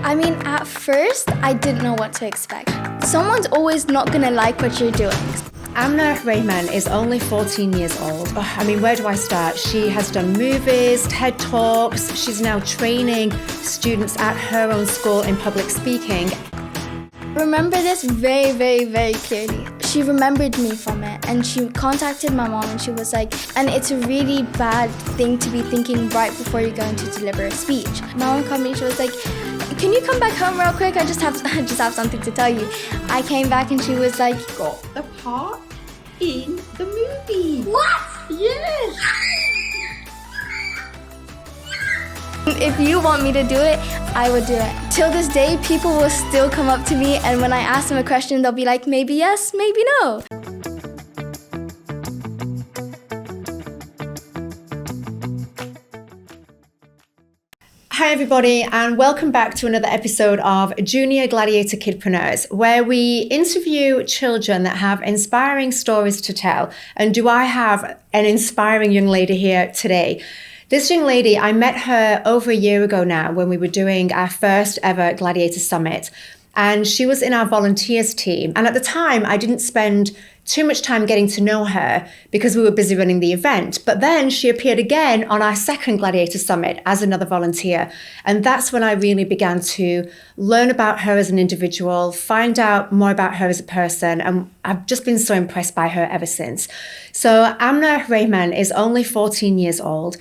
I mean, at first, I didn't know what to expect. Someone's always not gonna like what you're doing. Amna Rehman is only 14 years old. I mean, where do I start? She has done movies, TEDTalks. She's now training students at her own school in public speaking. I remember this very, very, very clearly. She remembered me from it and she contacted my mom and she was like, and it's a really bad thing to be thinking right before you're going to deliver a speech. My mom called me and she was like, can you come back home real quick? I just have something to tell you. I came back and she was like, got the part in the movie. what? Yes. If you want me to do it, I would do it. Till this day, people will still come up to me and when I ask them a question, they'll be like, maybe yes, maybe no. Hi everybody, and welcome back to another episode of Junior Gladiator Kidpreneurs, where we interview children that have inspiring stories to tell. And do I have an inspiring young lady here today? This young lady, I met her over a year ago now when we were doing our first ever Gladiator Summit. And she was in our volunteers team. And at the time, I didn't spend too much time getting to know her because we were busy running the event. But then she appeared again on our second Gladiator Summit as another volunteer. And that's when I really began to learn about her as an individual, find out more about her as a person. And I've just been so impressed by her ever since. So Amna Rehman is only 14 years old.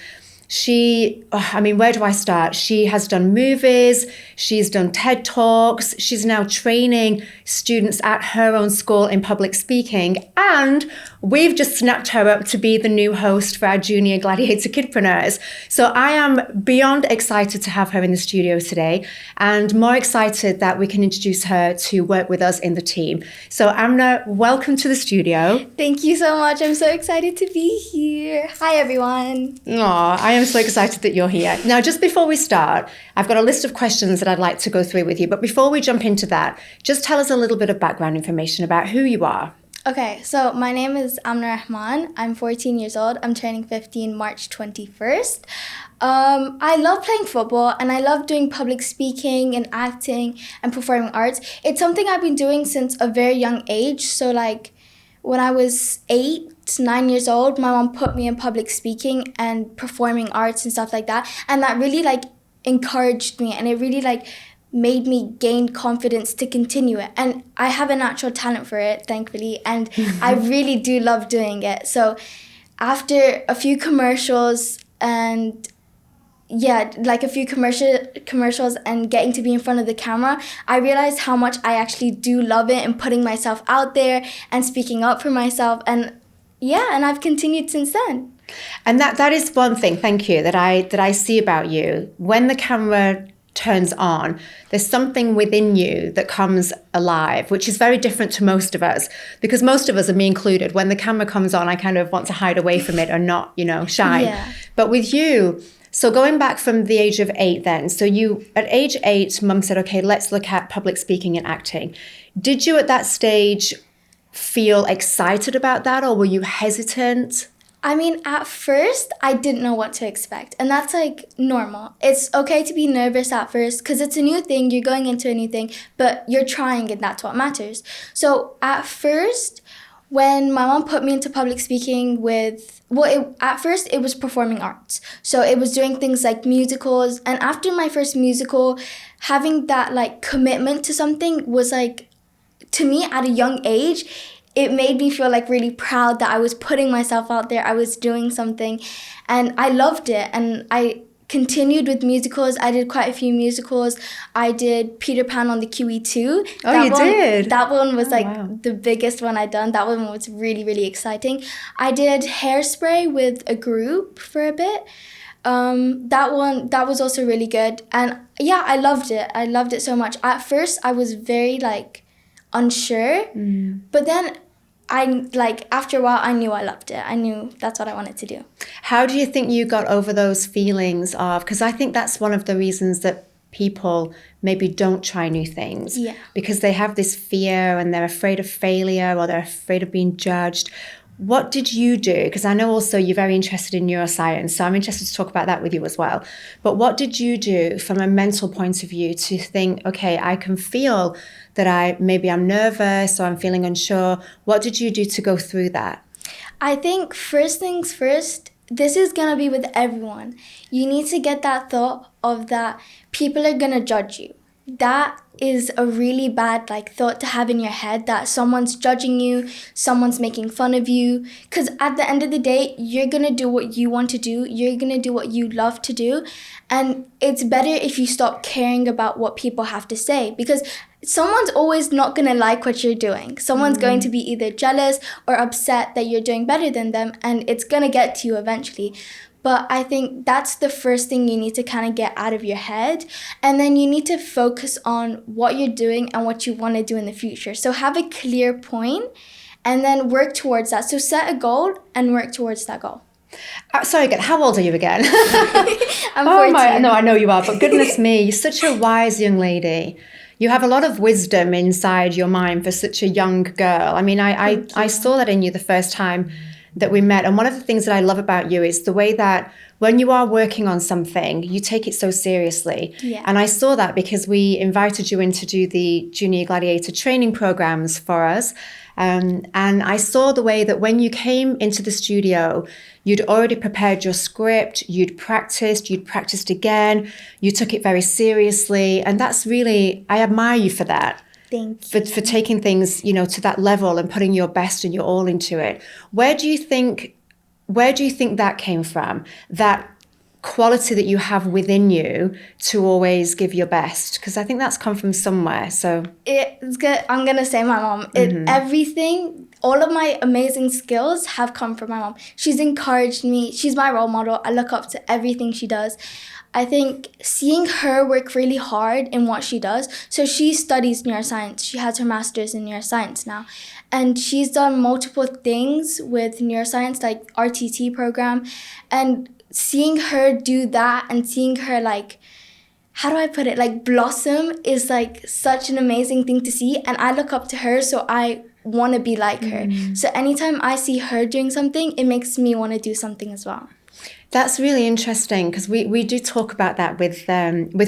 Where do I start? She has done movies, she's done TED Talks, she's now training students at her own school in public speaking, and we've just snapped her up to be the new host for our Junior Gladiator Kidpreneurs. So I am beyond excited to have her in the studio today, and more excited that we can introduce her to work with us in the team. So Amna, welcome to the studio. Thank you so much. I'm so excited to be here. Hi, everyone. Aw, I am so excited that you're here. Now, just before we start, I've got a list of questions that I'd like to go through with you. But before we jump into that, just tell us a little bit of background information about who you are. Okay, so my name is Amna Rehman. I'm 14 years old. I'm turning 15 March 21st. I love playing football and I love doing public speaking and acting and performing arts. It's something I've been doing since a very young age. So when I was 9 years old, my mom put me in public speaking and performing arts and stuff like that. And that really encouraged me and it really made me gain confidence to continue it. And I have a natural talent for it, thankfully. And I really do love doing it. So after a few commercials and commercials and getting to be in front of the camera, I realized how much I actually do love it and putting myself out there and speaking up for myself. And I've continued since then. And that is one thing, thank you, that I see about you. When the camera turns on, there's something within you that comes alive, which is very different to most of us, because most of us, and me included, when the camera comes on, I kind of want to hide away from it or not, shine. Yeah. But with you, so going back from the age of 8 then, so you, at age 8, mum said, okay, let's look at public speaking and acting. Did you at that stage feel excited about that, or were you hesitant? I mean, at first, I didn't know what to expect. And that's normal. It's okay to be nervous at first because it's a new thing. You're going into a new thing, but you're trying and that's what matters. So at first, when my mom put me into public speaking at first it was performing arts. So it was doing things like musicals. And after my first musical, having that commitment to something was to me at a young age, it made me feel really proud that I was putting myself out there. I was doing something and I loved it. And I continued with musicals. I did quite a few musicals. I did Peter Pan on the QE2. Oh, did? That one was wow. the biggest one I'd done. That one was really, really exciting. I did Hairspray with a group for a bit. That was also really good. And I loved it. I loved it so much. At first, I was very unsure, but then after a while, I knew I loved it. I knew that's what I wanted to do. How do you think you got over those feelings of, because I think that's one of the reasons that people maybe don't try new things. Yeah. Because they have this fear and they're afraid of failure or they're afraid of being judged. what did you do? Because I know also you're very interested in neuroscience, so I'm interested to talk about that with you as well. But what did you do from a mental point of view to think, okay, I can feel that maybe I'm nervous or I'm feeling unsure? What did you do to go through that? I think first things first, this is going to be with everyone. You need to get that thought of that people are going to judge you. That is a really bad thought to have in your head, that someone's judging you, someone's making fun of you. Because at the end of the day, you're going to do what you want to do. You're going to do what you love to do. And it's better if you stop caring about what people have to say, because someone's always not going to like what you're doing. Someone's going to be either jealous or upset that you're doing better than them, and it's going to get to you eventually. But I think that's the first thing you need to kind of get out of your head. And then you need to focus on what you're doing and what you want to do in the future. So have a clear point and then work towards that. So set a goal and work towards that goal. Sorry again, how old are you again? I'm 14. No, I know you are, but goodness me, you're such a wise young lady. You have a lot of wisdom inside your mind for such a young girl. I mean, I saw that in you the first time that we met. And one of the things that I love about you is the way that when you are working on something, you take it so seriously. Yeah. And I saw that because we invited you in to do the Junior Gladiator training programs for us. And I saw the way that when you came into the studio, you'd already prepared your script, you'd practiced again, you took it very seriously. And that's really, I admire you for that. Thank you. For taking things, to that level and putting your best and your all into it. Where do you think that came from? That quality that you have within you to always give your best? Because I think that's come from somewhere. So it's good. I'm gonna say my mom. Everything, all of my amazing skills have come from my mom. She's encouraged me. She's my role model. I look up to everything she does. I think seeing her work really hard in what she does. So she studies neuroscience. She has her master's in neuroscience now. And she's done multiple things with neuroscience, like RTT program. And seeing her do that and seeing her how do I put it, blossom is such an amazing thing to see. And I look up to her, so I want to be like her. So anytime I see her doing something, it makes me want to do something as well. That's really interesting, because we do talk about that with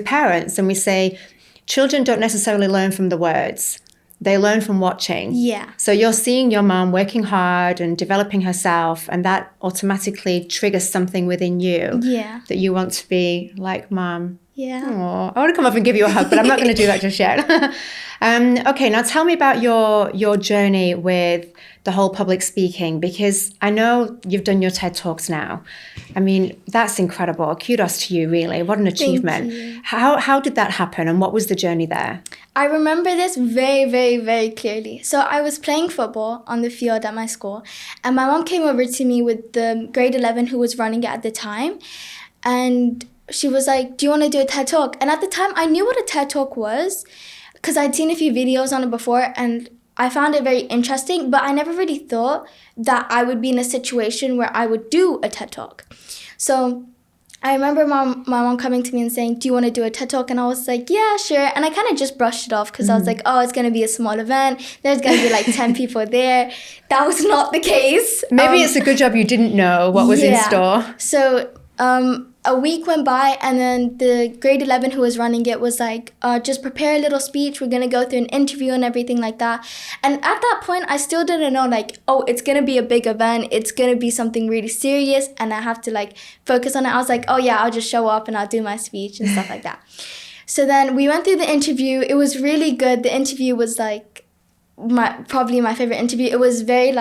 parents, and we say children don't necessarily learn from the words. They learn from watching. Yeah. So you're seeing your mom working hard and developing herself, and that automatically triggers something within you. Yeah. That you want to be like mom. Yeah. Aww. I want to come up and give you a hug, but I'm not going to do that just yet. Okay, now tell me about your journey with the whole public speaking, because I know you've done your TEDTalks now. I mean, that's incredible. Kudos to you, really. What an achievement. Thank you. How did that happen, and what was the journey there? I remember this very, very, very clearly. So I was playing football on the field at my school, and my mom came over to me with the grade 11 who was running it at the time, and she was like, do you want to do a TED Talk? And at the time, I knew what a TED Talk was because I'd seen a few videos on it before, and I found it very interesting, but I never really thought that I would be in a situation where I would do a TED Talk. So I remember my mom coming to me and saying, do you want to do a TED Talk? And I was like, yeah, sure. And I kind of just brushed it off because I was like, oh, it's going to be a small event. There's going to be 10 people there. That was not the case. Maybe it's a good job you didn't know what was in store. So a week went by, and then the grade 11 who was running it was like, just prepare a little speech. We're going to go through an interview and everything like that. And at that point, I still didn't know oh, it's going to be a big event. It's going to be something really serious, and I have to focus on it. I was like, oh yeah, I'll just show up and I'll do my speech and stuff like that. So then we went through the interview. It was really good. The interview was probably my favorite interview. It was very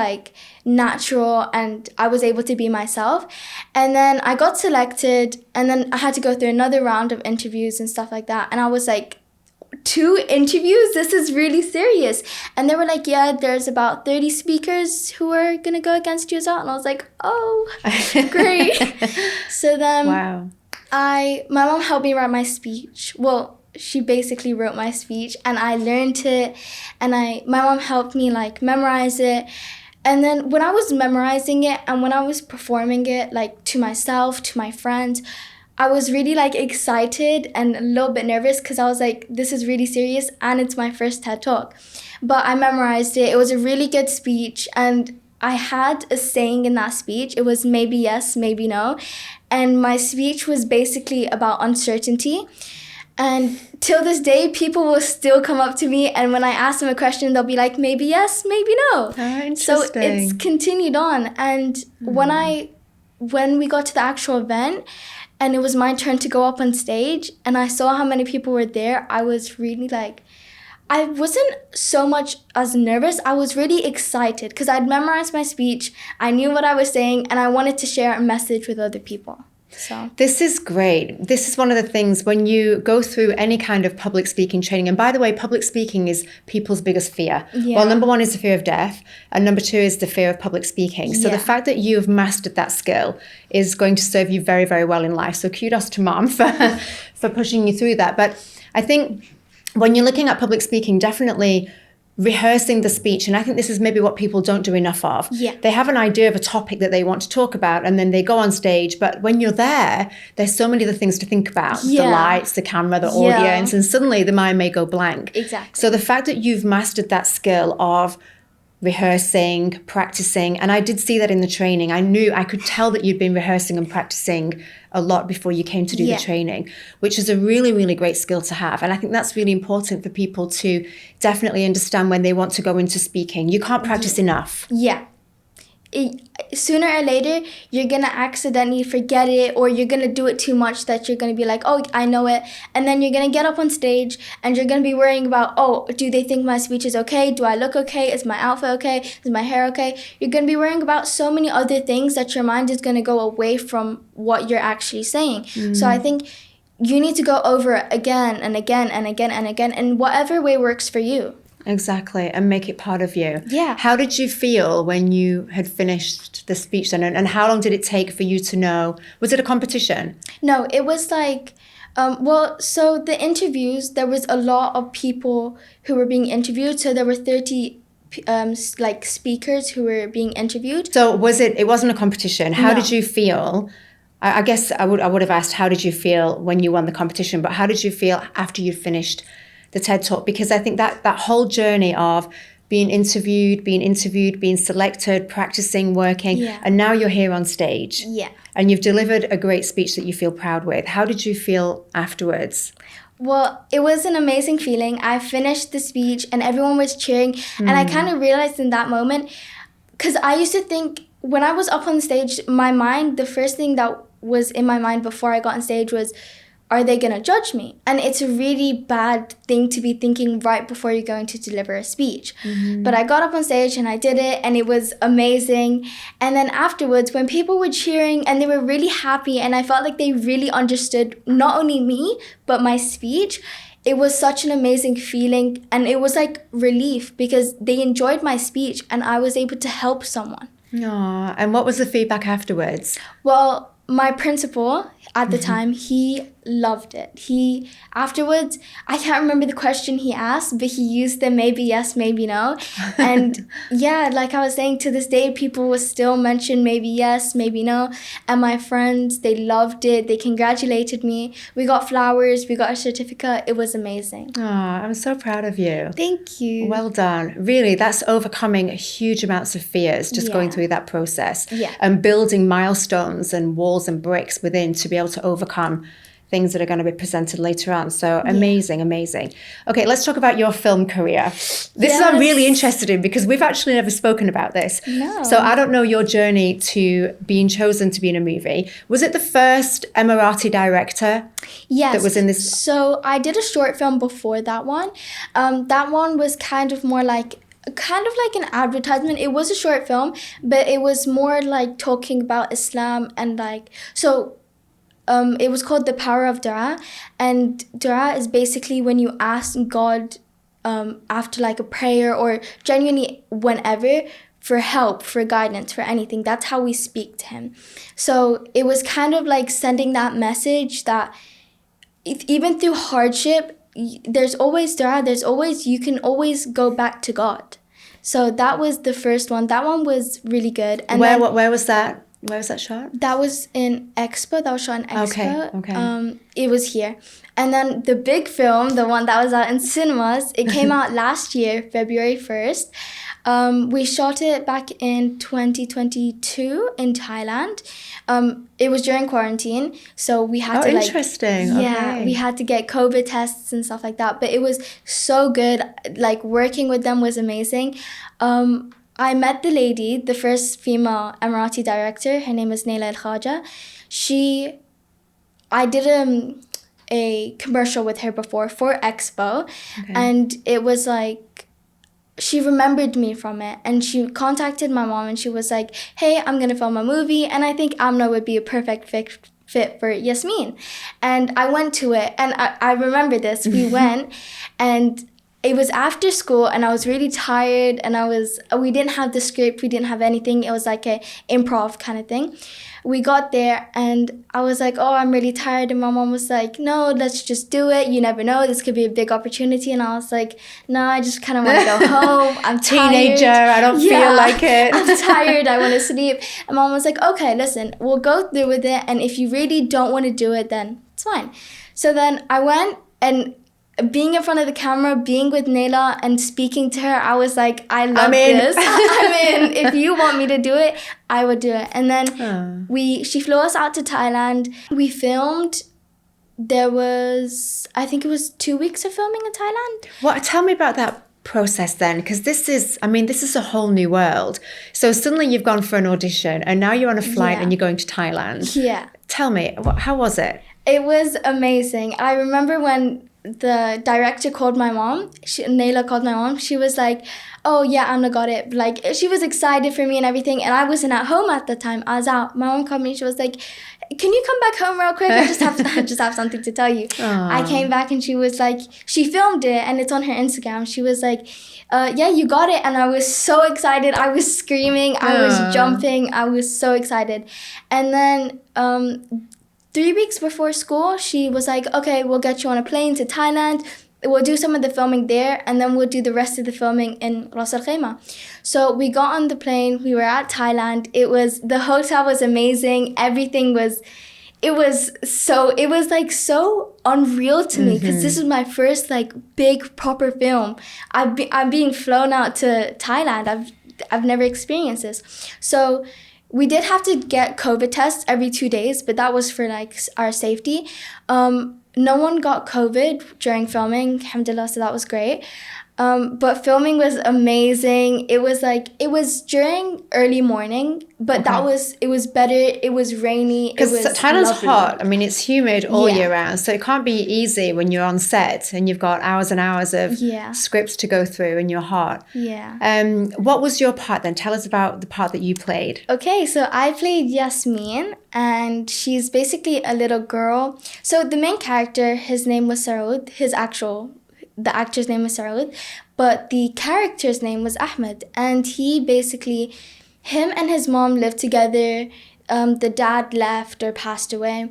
natural, and I was able to be myself. And then I got selected, and then I had to go through another round of interviews and stuff like that. And I was like, 2 interviews? This is really serious. And they were like, yeah, there's about 30 speakers who are gonna go against you as well. And I was like, oh, great. So then wow. my mom helped me write my speech. Well, she basically wrote my speech, and I learned it, and my mom helped me memorize it. And then when I was memorizing it and when I was performing it to myself, to my friends, I was really excited and a little bit nervous because I was like, this is really serious and it's my first TED Talk. But I memorized it. It was a really good speech, and I had a saying in that speech. It was maybe yes, maybe no. And my speech was basically about uncertainty. And till this day, people will still come up to me, and when I ask them a question, they'll be like, maybe yes, maybe no. So it's continued on. And when we got to the actual event, and it was my turn to go up on stage, and I saw how many people were there, I was really like, I wasn't so much as nervous. I was really excited because I'd memorized my speech, I knew what I was saying, and I wanted to share a message with other people. So this is great. This is one of the things when you go through any kind of public speaking training. And by the way, public speaking is people's biggest fear. Yeah. Well, number one is the fear of death. And number two is the fear of public speaking. So the fact that you've mastered that skill is going to serve you very, very well in life. So kudos to Mom for pushing you through that. But I think when you're looking at public speaking, definitely rehearsing the speech, and I think this is maybe what people don't do enough of. Yeah. They have an idea of a topic that they want to talk about, and then they go on stage, but when you're there, there's so many other things to think about. The lights, the camera, the audience, and suddenly the mind may go blank. Exactly. So the fact that you've mastered that skill of rehearsing, practicing, and I did see that in the training. I could tell that you'd been rehearsing and practicing a lot before you came to do the training, which is a really, really great skill to have. And I think that's really important for people to definitely understand when they want to go into speaking. You can't practice enough. Yeah. Sooner or later, you're going to accidentally forget it, or you're going to do it too much that you're going to be like, oh, I know it. And then you're going to get up on stage and you're going to be worrying about, oh, do they think my speech is okay? Do I look okay? Is my outfit okay? Is my hair okay? You're going to be worrying about so many other things that your mind is going to go away from what you're actually saying. So I think you need to go over it again and again and again and again, in whatever way works for you. Exactly, and make it part of you. Yeah. How did you feel when you had finished the speech then? And how long did it take for you to know? Was it a competition? No, it was like, so the interviews, there was a lot of people who were being interviewed. So there were 30 speakers who were being interviewed. So it wasn't a competition. How No. did you feel? I guess I would have asked, how did you feel when you won the competition? But how did you feel after you finished the TED Talk? Because I think that whole journey of being interviewed, being selected, practicing, working, and now you're here on stage. Yeah. And you've delivered a great speech that you feel proud with. How did you feel afterwards? Well, it was an amazing feeling. I finished the speech and everyone was cheering. And I kind of realized in that moment, because I used to think when I was up on stage, the first thing that was in my mind before I got on stage was, are they going to judge me? And it's a really bad thing to be thinking right before you're going to deliver a speech. But I got up on stage and I did it, and it was amazing. And then afterwards, when people were cheering and they were really happy, and I felt like they really understood not only me, but my speech, it was such an amazing feeling. And it was like relief because they enjoyed my speech and I was able to help someone. Aww. And what was the feedback afterwards? Well, my principal at the time, he loved it. Afterwards, I can't remember the question he asked, but he used the maybe yes, maybe no. And yeah, like I was saying, to this day, people will still mention maybe yes, maybe no. And my friends, they loved it. They congratulated me. We got flowers. We got a certificate. It was amazing. Oh, I'm so proud of you. Thank you. Well done. Really, that's overcoming huge amounts of fears, just going through that process. Yeah. And building milestones and walls and bricks within to be able to overcome things that are going to be presented later on. So amazing. Okay, let's talk about your film career. This is I'm really interested in because we've actually never spoken about this. No. So I don't know your journey to being chosen to be in a movie. Was it the first Emirati director that was in this? So I did a short film before that one. That one was kind of like an advertisement. It was a short film, but it was more like talking about Islam and it was called The Power of Dua, and Dua is basically when you ask God after like a prayer or genuinely whenever for help, for guidance, for anything. That's how we speak to him. So it was kind of like sending that message that even through hardship, there's always Dua, you can always go back to God. So that was the first one. That one was really good. And where was that? Where was that shot? That was in Expo. That was shot in Expo. Okay. It was here. And then the big film, the one that was out in cinemas, it came out last year, February 1st. We shot it back in 2022 in Thailand. It was during quarantine, so we had to interesting. Okay. we had to get COVID tests and stuff like that. But it was so good. Like working with them was amazing. I met the lady, the first female Emirati director. Her name is Naila Al Khaja. I did a commercial with her before for Expo, and it was like, she remembered me from it, and she contacted my mom and she was like, hey, I'm gonna film a movie and I think Amna would be a perfect fit for Yasmin. And I went to it, and I remember this. We went, and it was after school, and I was really tired, and we didn't have the script, we didn't have anything. It was like a improv kind of thing. We got there and I was like, oh, I'm really tired. And my mom was like, no, let's just do it. You never know. This could be a big opportunity. And I was like, no, I just kind of want to go home. I'm tired. Teenager, I don't feel like it. I'm tired. I want to sleep. And mom was like, okay, listen, we'll go through with it. And if you really don't want to do it, then it's fine. So then I went, and being in front of the camera, being with Naila and speaking to her, I was like, I love this. I'm in. If you want me to do it, I would do it. And then she flew us out to Thailand. We filmed. There was, I think it was 2 weeks of filming in Thailand. Well, tell me about that process then, because this is a whole new world. So suddenly you've gone for an audition and now you're on a flight and you're going to Thailand. Yeah. Tell me, how was it? It was amazing. I remember when the director called my mom, Naila called my mom, she was like, oh yeah, Amna got it. Like, she was excited for me and everything, and I wasn't at home at the time. I was out. My mom called me, she was like, can you come back home real quick? I just have something to tell you. Aww. I came back and she was like, she filmed it and it's on her Instagram. She was like, yeah, you got it. And I was so excited. I was screaming. I was jumping. I was so excited. And then 3 weeks before school, she was like, okay, we'll get you on a plane to Thailand. We'll do some of the filming there, and then we'll do the rest of the filming in Ras Al Khaimah. So we got on the plane. We were at Thailand. The hotel was amazing. Everything was, it was so unreal to me, because this is my first like big proper film. I'm being flown out to Thailand. I've never experienced this. So we did have to get COVID tests every 2 days, but that was for like our safety. No one got COVID during filming, alhamdulillah, so that was great. But filming was amazing. It was during early morning, but it was better. It was rainy. Because Thailand's lovely. hot. I mean, it's humid all year round, so it can't be easy when you're on set and you've got hours and hours of scripts to go through and you're hot. Yeah. What was your part then? Tell us about the part that you played. Okay, so I played Yasmin, and she's basically a little girl. So the main character, his name was Saroud. The actor's name was Saroud, but the character's name was Ahmed. And him and his mom lived together. The dad left or passed away,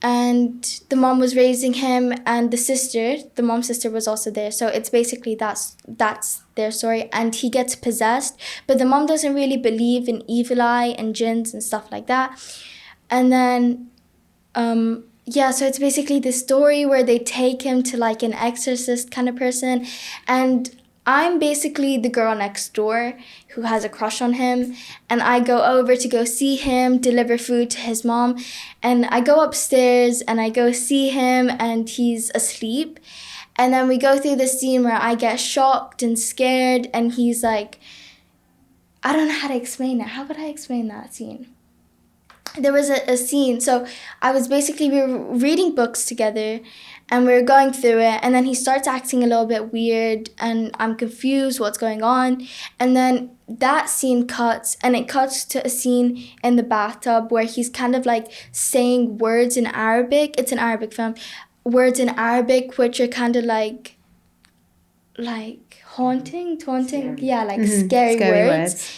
and the mom was raising him, and the mom's sister was also there. So it's basically that's their story. And he gets possessed, but the mom doesn't really believe in evil eye and jinns and stuff like that. And then so it's basically the story where they take him to like an exorcist kind of person, and I'm basically the girl next door who has a crush on him, and I go over to go see him, deliver food to his mom, and I go upstairs and I go see him and he's asleep, and then we go through the scene where I get shocked and scared, and he's like, I don't know how to explain it. How would I explain that scene? There was a scene, so we were reading books together and we were going through it, and then he starts acting a little bit weird and I'm confused what's going on, and then that scene cuts, and it cuts to a scene in the bathtub where he's kind of like saying words in Arabic. It's an Arabic film. Words in Arabic which are kind of like haunting, scary words.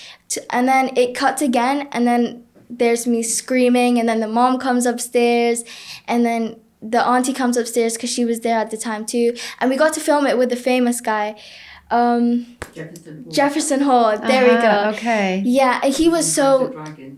And then it cuts again, and then there's me screaming, and then the mom comes upstairs, and then the auntie comes upstairs because she was there at the time too. And we got to film it with the famous guy, Jefferson Hall. There we go. Okay. Yeah, he was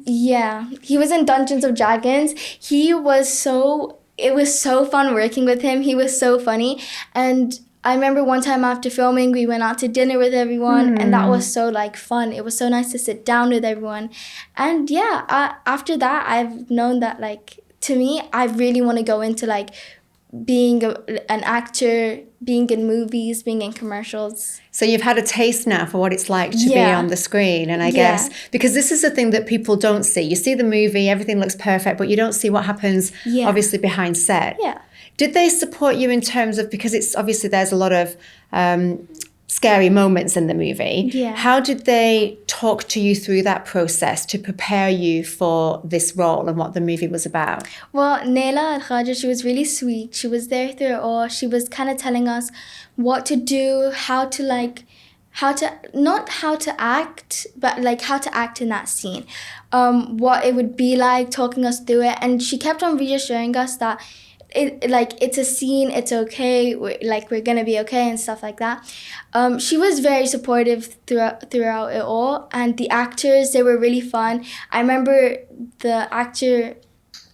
he was in Dungeons of Dragons. It was so fun working with him. He was so funny, and I remember one time after filming, we went out to dinner with everyone, and that was so like fun. It was so nice to sit down with everyone. And yeah, after that, I've known that like, to me, I really want to go into like being an actor, being in movies, being in commercials. So you've had a taste now for what it's like to be on the screen. And I guess, because this is the thing that people don't see. You see the movie, everything looks perfect, but you don't see what happens obviously behind set. Yeah. Did they support you in terms of, because it's obviously there's a lot of scary moments in the movie. Yeah. How did they talk to you through that process to prepare you for this role and what the movie was about? Well, Naila Al-Khaja, she was really sweet. She was there through it all. She was kind of telling us what to do, not how to act, but like how to act in that scene. What it would be like, talking us through it. And she kept on reassuring us that it's a scene, it's okay, we're gonna be okay and stuff like that. She was very supportive throughout it all, and the actors, they were really fun. I remember the actor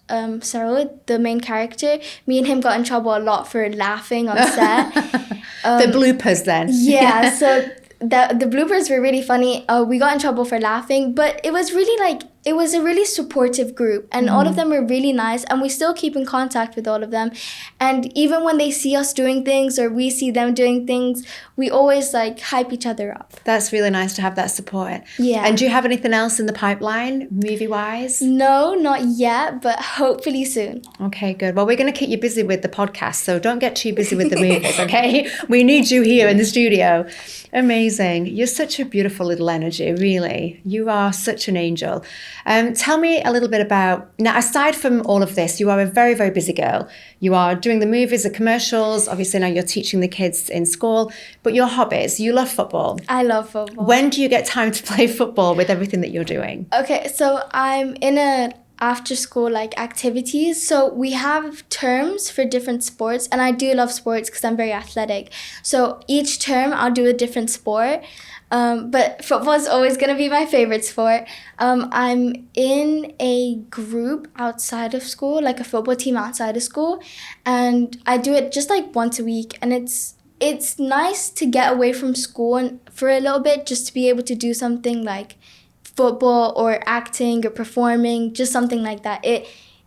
Sarod, the main character, me and him got in trouble a lot for laughing on set. The bloopers then. Yeah, so the bloopers were really funny. We got in trouble for laughing, but it was really like, it was a really supportive group, and all of them were really nice, and we still keep in contact with all of them. And even when they see us doing things or we see them doing things, we always like hype each other up. That's really nice to have that support. Yeah. And do you have anything else in the pipeline, movie-wise? No, not yet, but hopefully soon. Okay, good. Well, we're going to keep you busy with the podcast, so don't get too busy with the movies, okay? We need you here in the studio. Amazing. You're such a beautiful little energy, really. You are such an angel. Tell me a little bit about, now aside from all of this, you are a very, very busy girl. You are doing the movies, the commercials, obviously now you're teaching the kids in school, but your hobbies, you love football. I love football. When do you get time to play football with everything that you're doing? Okay, so I'm in a after school like activities, so we have terms for different sports, and I do love sports because I'm very athletic. So each term I'll do a different sport, but football is always going to be my favorite sport. I'm in a group outside of school, like a football team outside of school, and I do it just like once a week, and it's nice to get away from school and for a little bit, just to be able to do something like football or acting or performing, just something like that.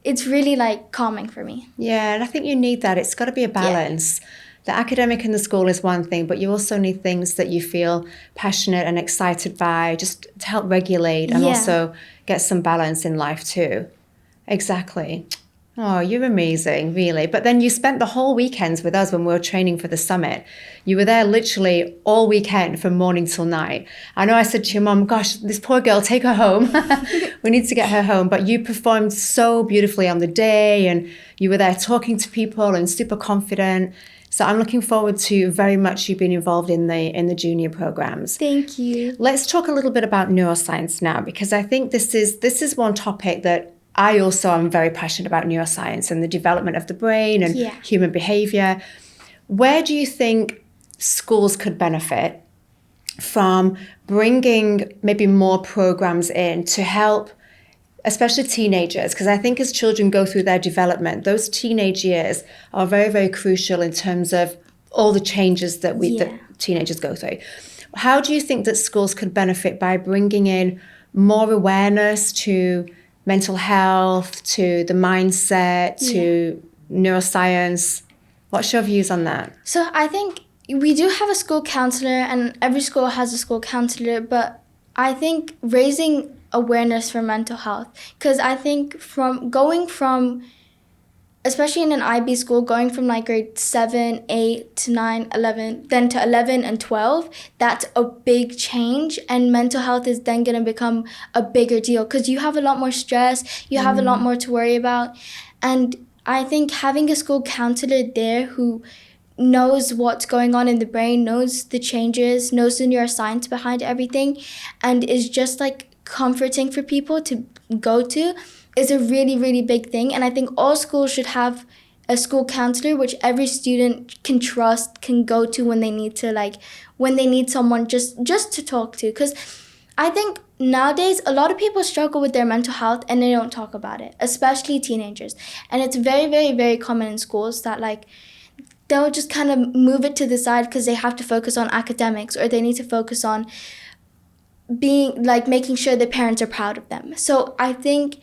It's really like calming for me. Yeah, and I think you need that. It's got to be a balance. Yeah. The academic in the school is one thing, but you also need things that you feel passionate and excited by, just to help regulate and also get some balance in life too. Exactly. Oh, you're amazing, really. But then you spent the whole weekends with us when we were training for the summit. You were there literally all weekend from morning till night. I know I said to your mum, gosh, this poor girl, take her home. We need to get her home. But you performed so beautifully on the day, and you were there talking to people and super confident. So I'm looking forward to very much you being involved in the junior programs. Thank you. Let's talk a little bit about neuroscience now, because I think this is one topic that I also am very passionate about, neuroscience and the development of the brain and human behavior. Where do you think schools could benefit from bringing maybe more programs in to help, especially teenagers? Because I think as children go through their development, those teenage years are very, very crucial in terms of all the changes that that teenagers go through. How do you think that schools could benefit by bringing in more awareness to mental health, to the mindset, to neuroscience? What's your views on that? So I think we do have a school counselor, and every school has a school counselor, but I think raising awareness for mental health, because I think especially in an IB school, going from like grade 7, 8 to 9, 11, then to 11 and 12, that's a big change. And mental health is then going to become a bigger deal because you have a lot more stress, you have a lot more to worry about. And I think having a school counselor there who knows what's going on in the brain, knows the changes, knows the neuroscience behind everything, and is just like comforting for people to go to, is a really, really big thing. And I think all schools should have a school counselor which every student can trust, can go to when they need someone just to talk to. Because I think nowadays a lot of people struggle with their mental health and they don't talk about it, especially teenagers. And it's very, very, very common in schools that like they'll just kind of move it to the side because they have to focus on academics, or they need to focus on being like making sure their parents are proud of them. So I think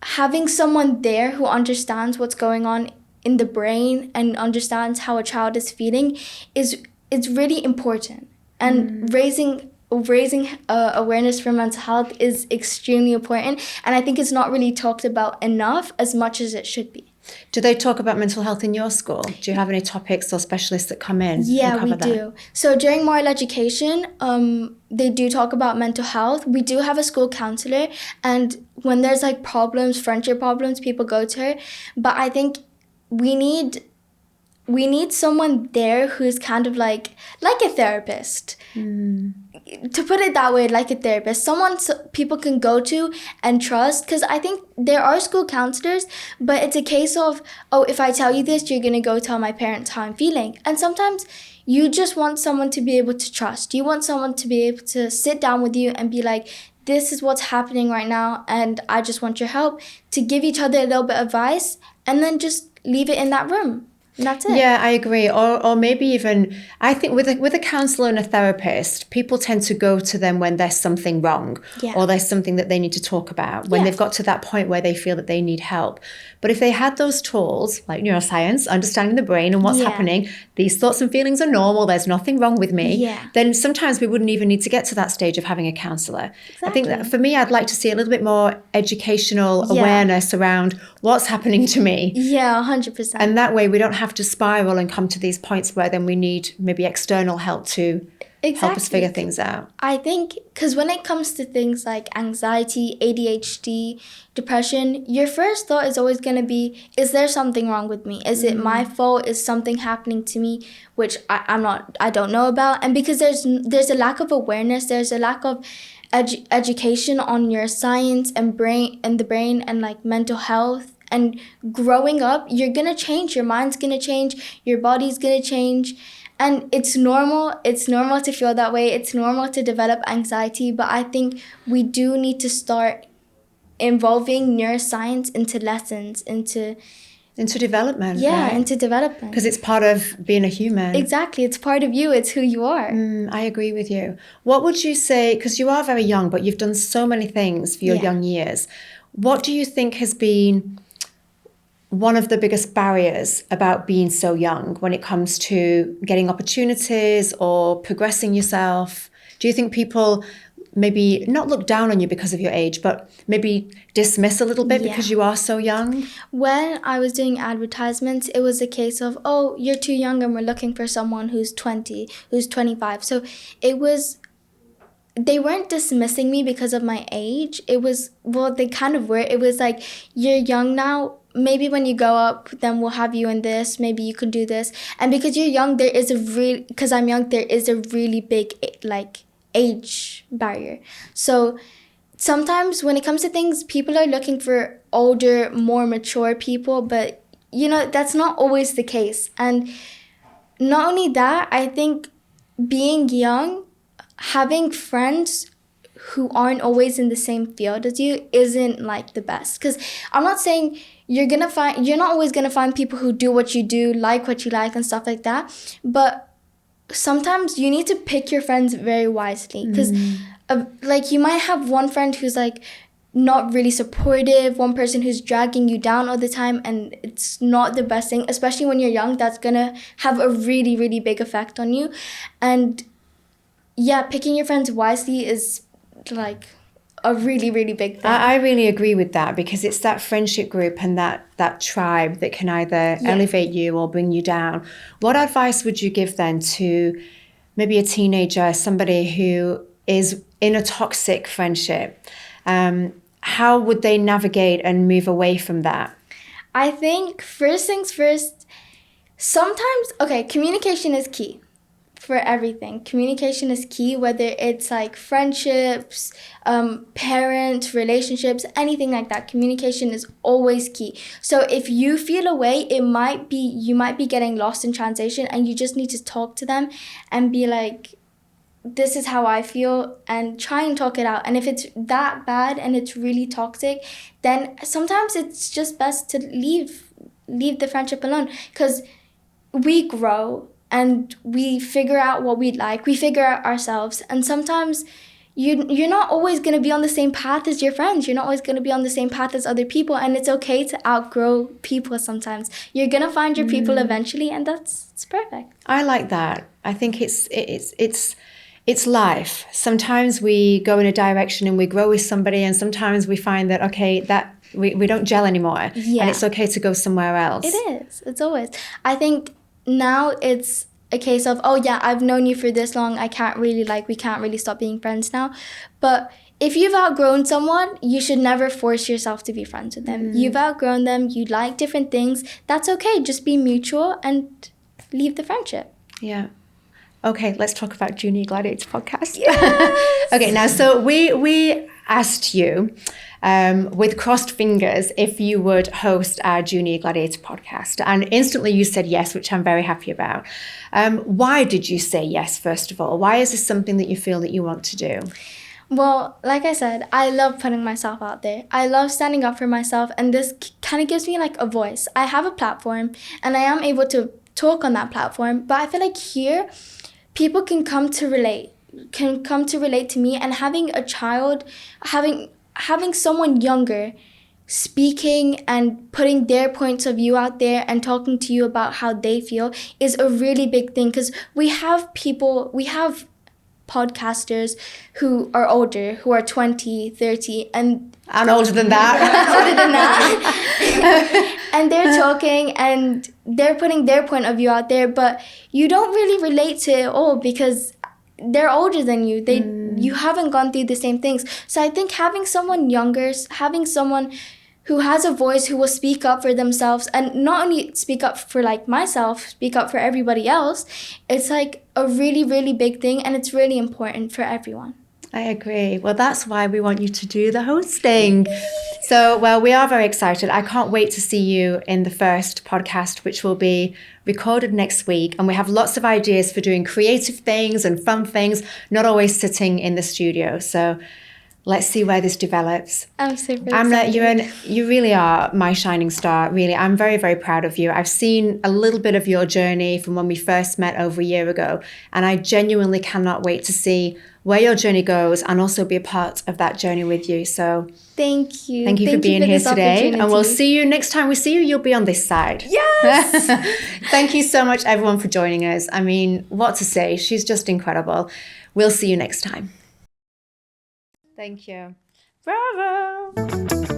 having someone there who understands what's going on in the brain and understands how a child is feeling is really important. And raising awareness for mental health is extremely important, and I think it's not really talked about enough as much as it should be. Do they talk about mental health in your school? Do you have any topics or specialists that come in? Yeah, and cover we do. So during moral education, they do talk about mental health. We do have a school counselor, and when there's like problems, friendship problems, people go to her. But I think we need someone there who's kind of like a therapist. To put it that way, like a therapist, someone people can go to and trust. Because I think there are school counselors, but it's a case of, oh, if I tell you this, you're going to go tell my parents how I'm feeling. And sometimes you just want someone to be able to trust. You want someone to be able to sit down with you and be like, this is what's happening right now, and I just want your help, to give each other a little bit of advice, and then just leave it in that room. And that's it. Yeah, I agree. Or maybe even, I think with a counsellor and a therapist, people tend to go to them when there's something wrong, or there's something that they need to talk about, when they've got to that point where they feel that they need help. But if they had those tools, like neuroscience, understanding the brain and what's happening, these thoughts and feelings are normal, there's nothing wrong with me, then sometimes we wouldn't even need to get to that stage of having a counsellor. Exactly. I think that for me, I'd like to see a little bit more educational awareness around what's happening to me. Yeah, 100%. And that way we don't have to spiral and come to these points where then we need maybe external help to help us figure things out. I think because when it comes to things like anxiety, ADHD, depression, your first thought is always going to be, is there something wrong with me? Is it my fault? Is something happening to me which I don't know about? And because there's a lack of awareness, there's a lack of education on neuroscience and the brain and like mental health. And growing up, you're going to change. Your mind's going to change. Your body's going to change. And it's normal. It's normal to feel that way. It's normal to develop anxiety. But I think we do need to start involving neuroscience into lessons, into development. Yeah, right? into development. Because it's part of being a human. Exactly. It's part of you. It's who you are. I agree with you. What would you say, because you are very young, but you've done so many things for your young years. What do you think has been one of the biggest barriers about being so young when it comes to getting opportunities or progressing yourself? Do you think people maybe not look down on you because of your age, but maybe dismiss a little bit because you are so young? When I was doing advertisements, it was a case of, oh, you're too young and we're looking for someone who's 20, who's 25. So they weren't dismissing me because of my age. It was, well, they kind of were. It was like, you're young now. Maybe when you grow up, then we'll have you in this. Maybe you can do this. And because you're young, because I'm young, there is a really big, like, age barrier. So sometimes when it comes to things, people are looking for older, more mature people. But, that's not always the case. And not only that, I think being young, having friends who aren't always in the same field as you isn't like the best. Because I'm not saying you're not always gonna find people who do what you do, like what you like and stuff like that. But sometimes you need to pick your friends very wisely. Because like you might have one friend who's like not really supportive, one person who's dragging you down all the time, and it's not the best thing, especially when you're young. That's gonna have a really, really big effect on you. And yeah, picking your friends wisely is like a really, really big thing. I really agree with that, because it's that friendship group and that tribe that can either elevate you or bring you down. What advice would you give then to maybe a teenager, somebody who is in a toxic friendship? How would they navigate and move away from that? I think first things first, sometimes, communication is key. For everything. Communication is key, whether it's like friendships, parents, relationships, anything like that. Communication is always key. So if you feel away, you might be getting lost in translation, and you just need to talk to them and be like, this is how I feel, and try and talk it out. And if it's that bad and it's really toxic, then sometimes it's just best to leave the friendship alone. Because we grow and we figure out what we like. We figure out ourselves. And sometimes you're not always going to be on the same path as your friends. You're not always going to be on the same path as other people. And it's okay to outgrow people sometimes. You're going to find your people eventually, and it's perfect. I like that. I think it's life. Sometimes we go in a direction and we grow with somebody, and sometimes we find that, okay, that we don't gel anymore. Yeah. And it's okay to go somewhere else. It is. It's always. I think now it's a case of, oh yeah, I've known you for this long. We can't really stop being friends now. But if you've outgrown someone, you should never force yourself to be friends with them. You've outgrown them. You like different things. That's okay. Just be mutual and leave the friendship. Yeah. Okay, let's talk about Junior Gladiator podcast. Yes! Okay, now, so we asked you with crossed fingers if you would host our Junior Gladiator podcast. And instantly you said yes, which I'm very happy about. Why did you say yes, first of all? Why is this something that you feel that you want to do? Well, like I said, I love putting myself out there. I love standing up for myself, and this kind of gives me like a voice. I have a platform, and I am able to talk on that platform, but I feel like here, people can come to relate to me, and having a child, having someone younger speaking and putting their points of view out there and talking to you about how they feel is a really big thing, because we have podcasters who are older, who are 20, 30, and older than that. And they're talking and they're putting their point of view out there, but you don't really relate to it all because they're older than you. You haven't gone through the same things. So I think having someone younger, having someone who has a voice, who will speak up for themselves, and not only speak up for like myself, speak up for everybody else, it's like a really, really big thing, and it's really important for everyone. I agree. Well, that's why we want you to do the hosting. So, well, we are very excited. I can't wait to see you in the first podcast, which will be recorded next week. And we have lots of ideas for doing creative things and fun things, not always sitting in the studio. So let's see where this develops. I'm super Amna, excited. you really are my shining star. Really, I'm very, very proud of you. I've seen a little bit of your journey from when we first met over a year ago, and I genuinely cannot wait to see where your journey goes and also be a part of that journey with you. So thank you. Thank you for being here today. Opportunity. And we'll see you next time we see you. You'll be on this side. Yes! Thank you so much, everyone, for joining us. I mean, what to say? She's just incredible. We'll see you next time. Thank you. Bravo.